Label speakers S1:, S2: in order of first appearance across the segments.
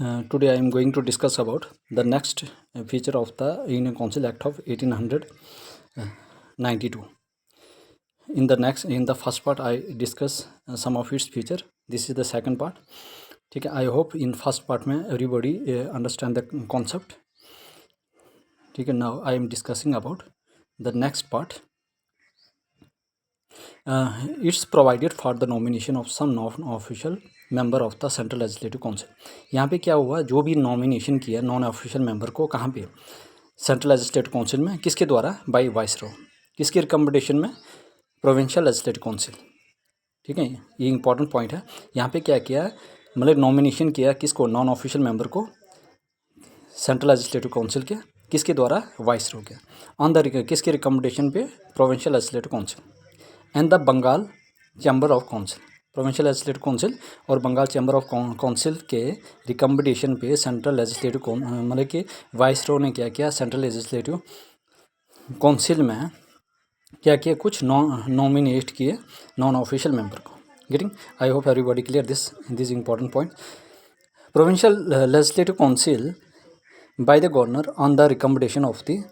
S1: Today I am going to discuss about the next feature of the Union Council Act of 1892. In the first part I discuss some of its feature. This is the second part. ठीक है, I hope in first part में everybody understand the concept. ठीक है, now I am discussing about the next part. It's provided for the nomination of some non-official member of the central legislative council. यहाँ पे क्या हुआ, जो भी nomination किया नॉन ऑफिशियल मेंबर को कहाँ पे, सेंट्रल लेजिस्लेटिव काउंसिल में. किसके द्वारा? By viceroy. किसके रिकमेंडेशन में? Provincial legislative council. ठीक है, ये इंपॉर्टेंट पॉइंट है. यहाँ पे क्या किया, मतलब नॉमिनेशन किया किसको? नॉन ऑफिशियल मेंबर को सेंट्रल लेजिस्लेटिव काउंसिल के. किसके द्वारा? वाइसरॉय के. ऑन द किसके रिकमेंडेशन पे? Provincial legislative council and the Bengal chamber of council. Provincial legislative council और बंगाल चैम्बर ऑफ काउंसिल के रिकमेंडेशन पे सेंट्रल लेजिस्लेटिव मतलब कि वाइसरॉय ने क्या किया, सेंट्रल लेजिस्लेटिव काउंसिल में क्या किया, कुछ नॉमिनेट किए नॉन ऑफिशियल मेंबर को. Getting? I hope everybody clear this important point. Provincial legislative council by the governor on the recommendation of the.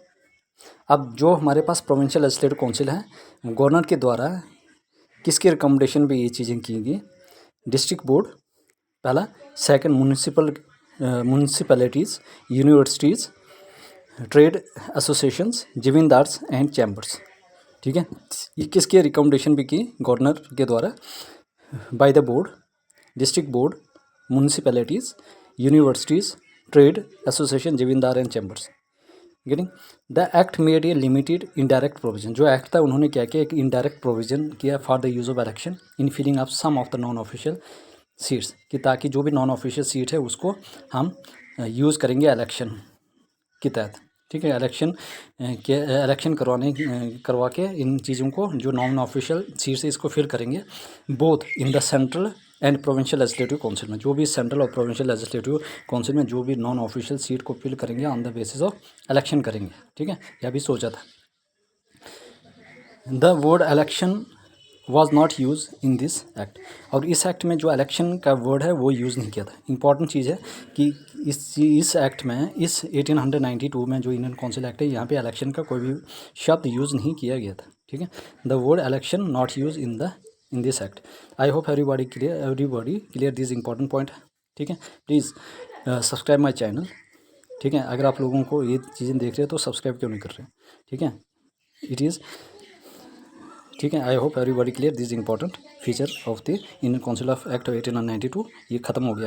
S1: अब जो हमारे पास प्रोविंशियल लेजिस्लेटिव काउंसिल है, गवर्नर के द्वारा किसके रिकमेंडेशन पे ये चीज़ें की गई? डिस्ट्रिक्ट बोर्ड पहला, second municipalities, universities, trade associations, zamindars and chambers. ठीक है, ये किसके रिकमेंडेशन पे की? गवर्नर के द्वारा. By the board, district board, municipalities, universities, trade association, zamindar and chambers. Getting? The act made a limited indirect provision. जो एक्ट था उन्होंने क्या किया, एक इनडायरेक्ट प्रोविजन किया for the use of election in filling up some of the non official seats, कि ताकि जो भी नॉन ऑफिशियल सीट है उसको हम यूज़ करेंगे इलेक्शन के तहत. ठीक है, इलेक्शन करवा के इन चीज़ों को, जो नॉन ऑफिशियल सीट्स है इसको फिल करेंगे both in the central and provincial legislative council में. जो भी सेंट्रल और प्रोविंशियल लेजिस्लेटिव काउंसिल में जो भी नॉन ऑफिशियल सीट को फिल करेंगे on the basis of election करेंगे. ठीक है, यह भी सोचा था. The word election was not use in this act. और इस एक्ट में जो इलेक्शन का वर्ड है वो यूज़ नहीं किया था. इंपॉर्टेंट चीज़ है कि इस एक्ट में, इस 1892 में जो इंडियन काउंसिल एक्ट है, यहाँ पे इलेक्शन का कोई भी शब्द यूज़ नहीं किया गया था. ठीक है, the word election not use in this act. I hope everybody clear this important point. ठीक है, प्लीज़ सब्सक्राइब माई चैनल. ठीक है, अगर आप लोगों को ये चीज़ें देख रहे हैं तो सब्सक्राइब क्यों नहीं कर रहे? ठीक है, इट इज़. ठीक है, I hope everybody clear this important feature of the Indian council of act 1892. ये ख़त्म हो गया.